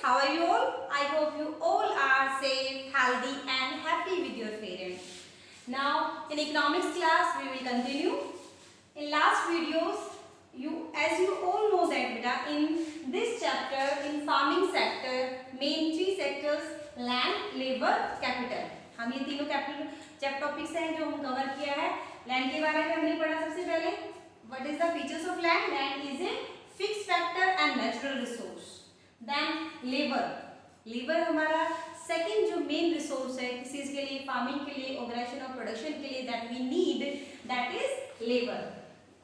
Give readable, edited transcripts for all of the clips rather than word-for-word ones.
how are you all? I hope you all are safe, healthy and happy with your parents. Now in economics class we will continue. In last videos, as you all know that beta, in this chapter in farming sector, main three sectors land, labor, capital. हम ये तीनों capital topics हैं जो हम cover किया है. Land के बारे में हमने पढ़ा सबसे पहले. What is the features of land? Land is a fix factor and natural resource. Then labour हमारा सेकंड जो मेन रिसोर्स है किसी चीज के लिए, फार्मिंग के लिए, ऑर्गेनाइजेशन ऑफ प्रोडक्शन के लिए, that we need, that is labour.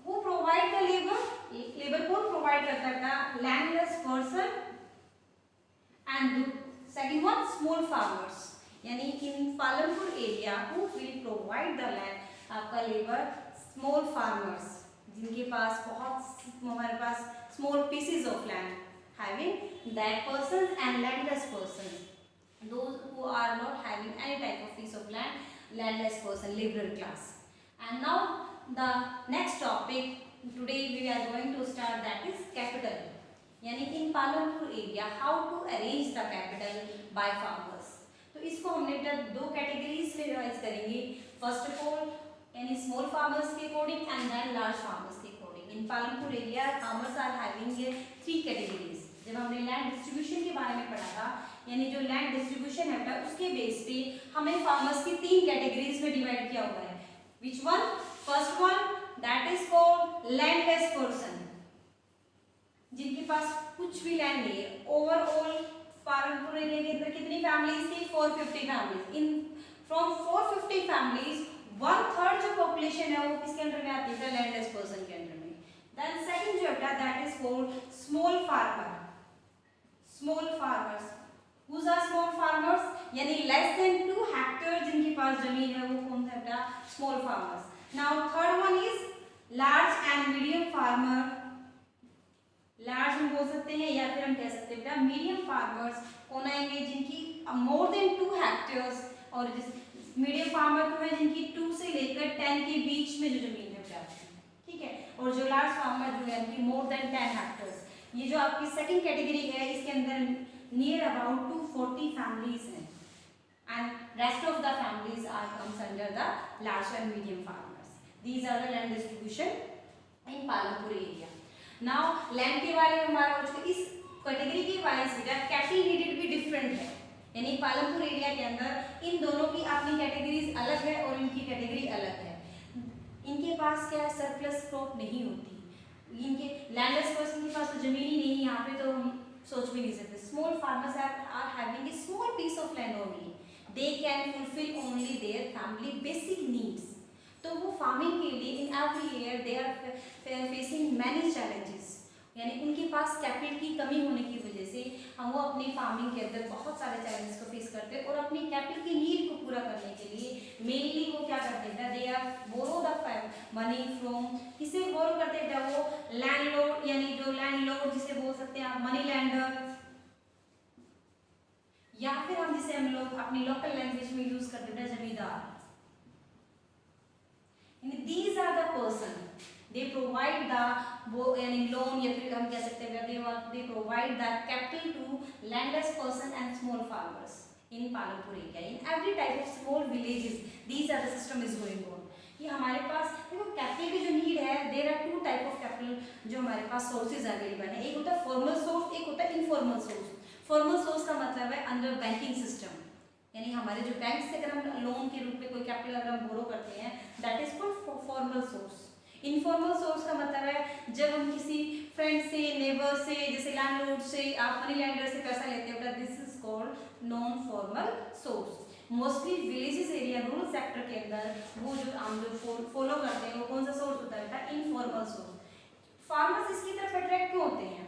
Who provide the labour? Labour कौन प्रोवाइड करता है? Landless person. And second one small farmers, यानी in Palanpur area who will provide the land, आपका लेबर स्मॉल फार्मर्स जिनके पास बहुत हमारे पास small pieces of land having that persons and landless persons, those who are not having any type of piece of land, landless person, liberal class. And now the next topic today we are going to start, that is capital. यानी in Palanpur area how to arrange the capital by farmers. तो इसको हमने दो categories में divide करेंगे. First of all यानी small farmers के according and then large farmers के according. In Palanpur area farmers are having three categories. जब हमने लैंड डिस्ट्रीब्यूशन के बारे में पढ़ा था, यानी जो लैंड डिस्ट्रीब्यूशन है उसके बेस पे हमें फार्मर्स की तीन कैटेगरीज में डिवाइड किया हुआ है. Which one? First one that is called landless person, जिनके पास कुछ भी लैंड नहीं है. ओवरऑल पालनपुर एरिया के अंदर कितनी फैमिलीज थी? 450 फैमिलीज. इन फ्रॉम 450 फैमिलीज 1/3 जो पॉपुलेशन है वो किसके अंडर में आती है? लैंडलेस पर्सन के अंडर में. देन सेकंड जो है that is called small farmer. Small farmers, whose are small farmers, यानी लेस देन 2 हेक्टेयर जिनके पास जमीन है वो कौन सा? Small farmers. Now third one is large and medium farmer. Large हम बोल सकते हैं या फिर हम कह सकते हैं मीडियम फार्मर्स कौन आएंगे? जिनकी मोर देन 2 हेक्टेयर्स. और मीडियम फार्मर तो है जिनकी 2 से लेकर 10 के बीच में जो जमीन है, ठीक है. और जो लार्ज फार्मर जो है उनकी मोर देन 10 हेक्टेयर्स. ये जो आपकी सेकंड कैटेगरी है इसके अंदर नियर अबाउट 240 फैमिलीज हैं and rest of the families are comes under the large and medium farmers. These are the land distribution in Palanpur area. Now land के बारे में हमारा हो चुका. इस कैटेगरी के वाइज कैपिटल नीडेड भी डिफरेंट है, यानी पालनपुर एरिया के अंदर इन दोनों की अपनी कैटेगरीज अलग है और इनकी कैटेगरी अलग है. इनके पास क्या है? सरप्लस क्रॉप नहीं होती. इनके लैंडलेस पर्सन के पास तो जमीन ही नहीं, यहाँ पे तो हम सोच भी नहीं सकते. Small farmers are having a small piece of land only. They can fulfil only their family basic needs. तो वो फार्मिंग के लिए in every year they are facing many challenges, यानी उनके पास कैपिटल की कमी होने की वजह से हम वो अपनी फार्मिंग के अंदर बहुत सारे चैलेंजेस को फेस करते हैं. और अपनी कैपिटल की नीड को पूरा करने के लिए मेनली वो क्या करते हैं? They are borrow the money from, किसे बोरो करते हैं? वो लैंडलॉर्ड, यानी जो लैंडलॉर्ड जिसे बोल सकते हैं आप मनी लैंडर, या फिर हम जिसे हम लोग अपनी लोकल लैंग्वेज में यूज करते हैं जमींदार. These are the person, they provide the यानी लोन, या फिर हम कह सकते हैं they provide the capital to landless person and small farmers in Palanpur area. In every type of small villages these are the system is going on. ये हमारे पास देखो कैपिटल की जो नीड है, there are 2 type of capital जो हमारे पास sources available है. एक होता है फॉर्मल सोर्स, एक होता है इनफॉर्मल सोर्स. फॉर्मल सोर्स का मतलब है अंडर बैंकिंग सिस्टम, यानी हमारे जो बैंक से अगर हम लोन के रूप में कोई कैपिटल अगर हम बोरो करते हैं that is called formal source. Informal source का मतलब है जब हम किसी फ्रेंड से, नेबर से, जैसे लैंडलॉर्ड से, आप मनी लैंडर से पैसा लेते हो, this is called non formal source. Mostly villages area, rural sector के अंदर वो जो हम जो फॉलो करते हैं वो कौन सा सोर्स होता है? Informal source. फार्मर्स इसकी तरफ अट्रैक्ट क्यों होते हैं?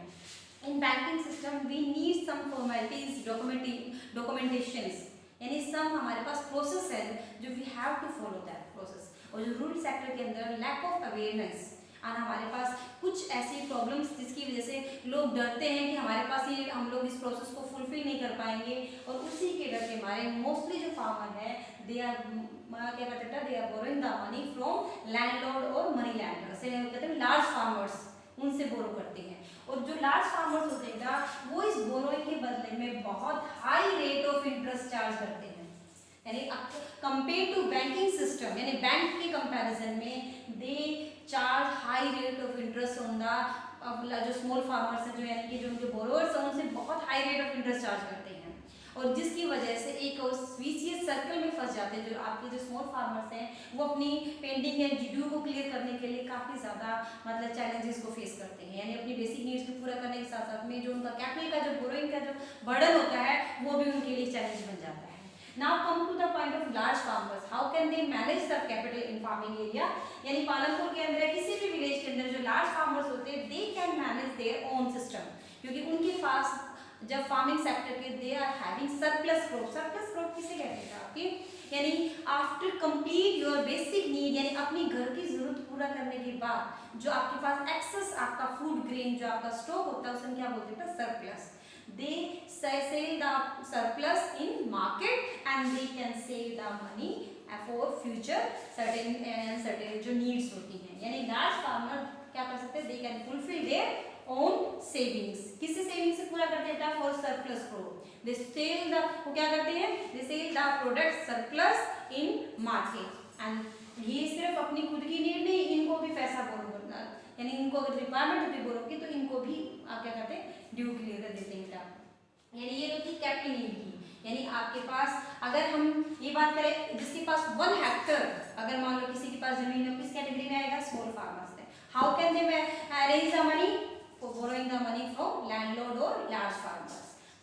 In banking system we need some formalities, documentations, यानी सब हमारे पास प्रोसेस है जो we have to follow that process. और जो रूरल सेक्टर के अंदर लैक ऑफ अवेयरनेस और हमारे पास कुछ ऐसी प्रॉब्लम्स जिसकी वजह से लोग डरते हैं कि हमारे पास ये हम लोग इस प्रोसेस को फुलफिल नहीं कर पाएंगे, और उसी के डर के मारे मोस्टली जो फार्मर है दे आर क्या कहते हैं? They are borrowing the money from landlord और मनी लैंडर से, कहते हैं लार्ज फार्मर्स, उनसे बोरो करते हैं. और जो लार्ज फार्मर्स होते हैं वो इस बोरोइंग के बदले में बहुत high rate of interest charge करते हैं, यानी कंपेयर टू बैंकिंग सिस्टम, यानी बैंक के कंपैरिजन में they charge high rate of interest on the जो स्मॉल फार्मर्स हैं, जो यानी कि जो उनके बोरोअर्स हैं उनसे बहुत high rate of interest charge करते हैं, और जिसकी वजह से एक विशियस सर्कल में फंस जाते हैं। जो आपके जो स्मॉल फार्मर्स हैं वो अपनी पेंडिंग या ड्यू को क्लियर करने के लिए काफ़ी ज़्यादा मतलब चैलेंजेस को फेस करते हैं, यानी अपनी बेसिक नीड्स को पूरा करने के साथ साथ में जो उनका कैपिटल का जो बोरोइंग का जो बर्डन होता है वो भी उनके लिए चैलेंज बन जाता है। Now come to the point of large farmers, how can they manage the capital in farming area, यानी पालनपुर के अंदर किसी भी विलेज के अंदर जो लार्ज फार्मर्स होते हैं they can manage their own system, क्योंकि उनके पास जब फार्मिंग सेक्टर के they are having surplus crop, surplus crop किसे कहते हैं आपकी, यानी after complete your basic need, यानी अपनी घर की जरूरत पूरा करने के बाद जो आपके पास एक्सेस आपका फूड ग्रेन जो आपका स्टॉक होता है उसे क्या बोलते हैं, surplus. They sell the surplus in market and they can save the money for future certain जो needs होती हैं, यानी large farmer क्या कर सकते हैं, they can fulfill their own savings, किससे savings से पूरा करते हैं, for surplus crop, they sell the, वो क्या करते हैं, they sell the product surplus in market and ये सिर्फ अपनी खुद की नीड नहीं, इनको भी पैसा बोरो करना, यानी इनको अगर रिक्वायरमेंट होती है बोरो की तो इनको भी आप क्या करते हैं, ड्यू क्लियर कर देते हैं। यानी ये होती है कैपिटल नीड की, यानी आपके पास अगर हम ये बात करें जिसके पास 1 हेक्टर, अगर मान लो किसी के पास जमीन है, किस कैटेगरी में आएगा, स्मॉल फार्मर्स है। How can they arrange the money for borrowing the money from landlord और लार्ज फार्मर्स।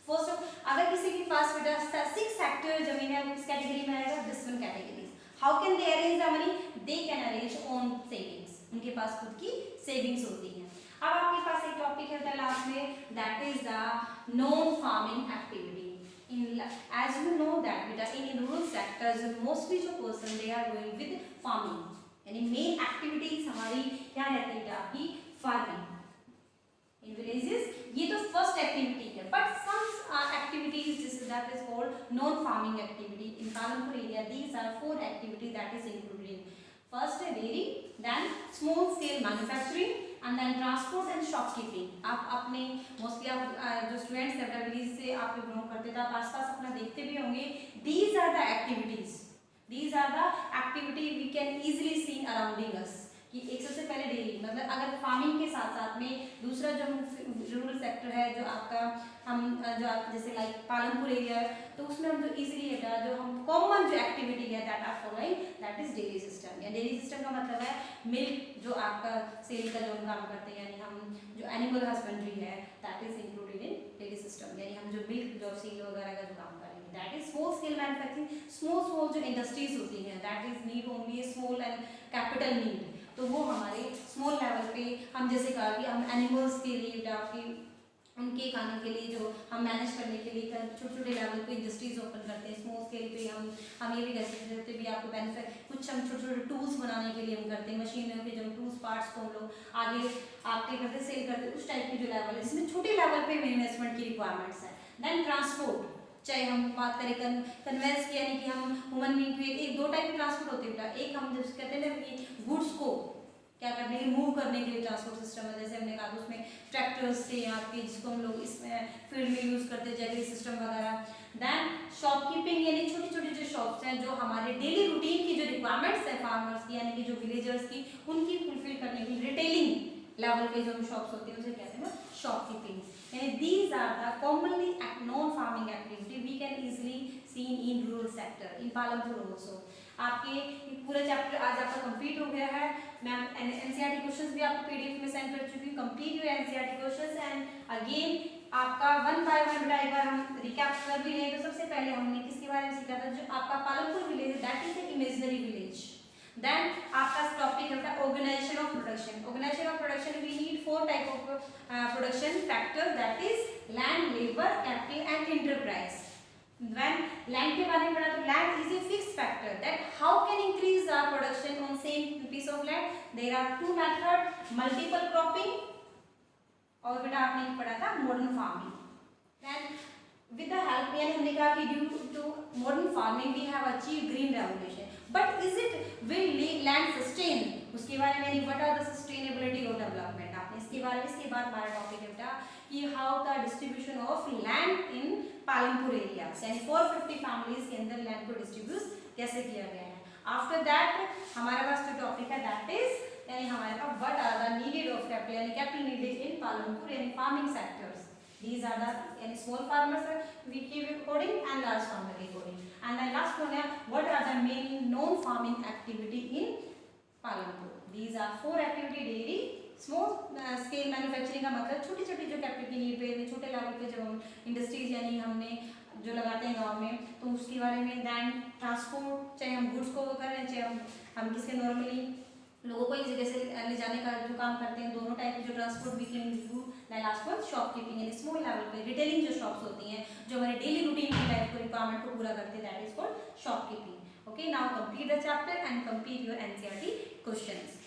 फर्स्ट अगर किसी के पास बेटा 6 हेक्टर जमीन है, किस कैटेगरी में आएगा, this one category. How can they arrange the money, they can arrange on savings, उनके पास खुद की सेविंग्स होती है। अब आपके पास एक टॉपिक है लास्ट में, that is the non farming activity. As you know that बेटा in rural sectors mostly जो person they are going with farming, यानी मेन एक्टिविटीज हमारी क्या रहती है आपकी, फार्मिंग। इन विलेजेस ये तो फर्स्ट एक्टिविटी है, but some activities this that is called non farming activity in Palanpur area. These are 4 activities that is included in first dairy, then small scale manufacturing and then transport and shopkeeping. आप अपने mostly आप जो students हैं village से आप belong करते थे, आप आसपास अपना देखते भी होंगे। These are the activities, these are the activity we can easily see arounding us, कि एक सबसे पहले डेयरी, मतलब अगर फार्मिंग के साथ साथ में दूसरा जो रूरल सेक्टर है जो आपका हम जो आप जैसे लाइक पालनपुर एरिया है, तो उसमें हम जो इजीली है जो हम कॉमन जो एक्टिविटी है that are following that is dairy system. या डेयरी सिस्टम का मतलब है मिल्क जो आपका सेल का जो हम काम करते हैं, यानी हम जो एनिमल हस्बेंड्री है that is included in dairy system, यानी हम जो मिल्क जो सेल वगैरह का जो काम करेंगे that is small scale manufacturing. Small जो इंडस्ट्रीज होती हैं that is need only small and capital need, तो वो हमारे स्मॉल लेवल पे हम जैसे कहा कि हम एनिमल्स के लिए आपकी उनके खाने के लिए जो हम मैनेज करने के लिए छोटे छोटे लेवल पे इंडस्ट्रीज ओपन करते हैं। स्मॉल स्केल पे हम ये भी कर सकते भी आपको बेनिफिट कुछ हम छोटे छोटे टूल्स बनाने के लिए हम करते हैं, मशीनों के जो टूल्स पार्ट्स को हम लोग आगे आपके करते सेल करते, उस टाइप की जो लेवल है जिसमें छोटे लेवल पे इन्वेस्टमेंट की रिक्वायरमेंट्स है। देन ट्रांसपोर्ट, चाहे हम बात करें कन्वेंस की, यानी कि हम ह्यूमन बीइंग को एक 2 टाइप के ट्रांसपोर्ट होते हैं। एक हम जैसे कहते हैं ना कि गुड्स को क्या करने के लिए, मूव करने के लिए ट्रांसपोर्ट सिस्टम है, जैसे हमने कहा उसमें ट्रैक्टर्स से आपके जिसको हम लोग इसमें फील्ड में यूज़ करते हैं, जैगरी सिस्टम वगैरह। देन शॉपकीपिंग, यानी छोटी छोटी जो शॉप्स हैं जो हमारे डेली रूटीन की जो रिक्वायरमेंट्स है फार्मर्स की, यानी कि जो विलेजर्स की उनकी फुलफिल करने के लिए रिटेलिंग लेवल पे जो शॉप्स होती है उसे कहते हैं शॉपकीपिंग। यानी these are the commonly non farming activity we can easily seen in rural sector in Palanpur also. आपके पूरा चैप्टर आज आपका कंप्लीट हो गया है। मैम एनसीईआरटी क्वेश्चंस भी आपको पीडीएफ में सेंड कर चुकी हूँ। Complete your NCERT questions and again आपका 1 बाय 1 बेटा एक बार हम रिकैप कर भी लें। तो सबसे पहले हमने किसके बारे में सीखा था, जो आपका Palanpur village that is the imaginary village. Then आपका टॉपिक है organisation of production. Organisation of production we need 4 type of production factor that is land, labour, capital and enterprise. When land के बारे में पढ़ा तो land is a fixed factor that how can increase the production on same piece of land. There are 2 methods, multiple cropping और बेटा आपने पढ़ा था modern farming. Then with the help, यानी हमने कहा कि due to modern farming we have achieved green revolution. But is it will land sustain? उसके बारे में what are the sustainability of development आपने इसके बाद हमारा टॉपिक है बेटा कि how the distribution of land in Palampur area, यानी 450 फैमिलीज के अंदर लैंड को डिस्ट्रीब्यूट कैसे किया गया है। आफ्टर दैट हमारे पास जो टॉपिक है दैट इज यानी हमारे पास what are the needed of capital, यानी कैपिटल नीडेड इन पालमपुर यानी farming sectors. These are the yani small farmers we keep recording and large farmer recording. And the last one है what are the main non farming activity in Palampur. These are 4 activity dairy, small scale manufacturing का मतलब छोटी छोटी जो capital की need पे छोटे level पे जब हम इंडस्ट्रीज यानी हमने जो लगाते हैं गांव में तो उसके बारे में, दैन ट्रांसपोर्ट चाहे हम गुड्स को कर रहे हैं चाहे हम किसके नॉर्मली लोगों को एक जगह से ले जाने का जो काम करते हैं, दोनों टाइप के जो ट्रांसपोर्ट भी लास्ट वन शॉपकीपिंग यानी स्मॉल लेवल पे रिटेलिंग जो शॉप्स होती हैं जो हमारे डेली रूटीन की लाइफ को रिक्वायरमेंट को पूरा करते हैं, that is called shopkeeping. Okay, now complete the chapter and complete your NCERT questions.